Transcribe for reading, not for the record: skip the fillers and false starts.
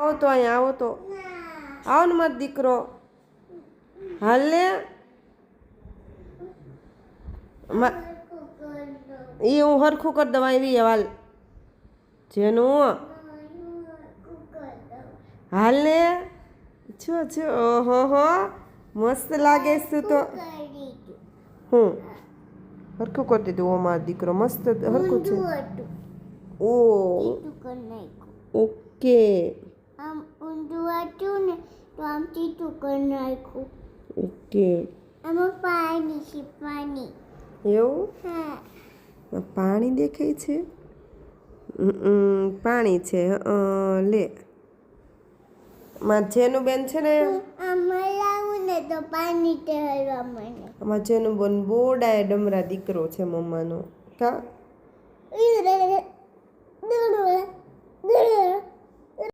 આવો તો અહીંયા આવો તો આવો ને મારો દીકરો હાલ ને એ હું હરખું કરી દઉં આવી હાલ જેનું હાલ ને છો છો ઓહો હો મસ્ત લાગે છે તો હું હરખું કરી દીધું ઓ મારો દીકરો મસ્ત હરખું છે ઓ ઓકે આમ ઊંધું હતું ને તો આમ ટીટું કરી નાખ્યું ઓકે આમાં પાણી છે પાણી એવું હા પાણી દેખાય છે પાણી છે લે માં જેનું બેન છે ને આમાં લાવું ને તો પાણી તે હલવા મને આમાં જેનું બેન બોડાય ડમરા દીકરો છે મમ્માનો કા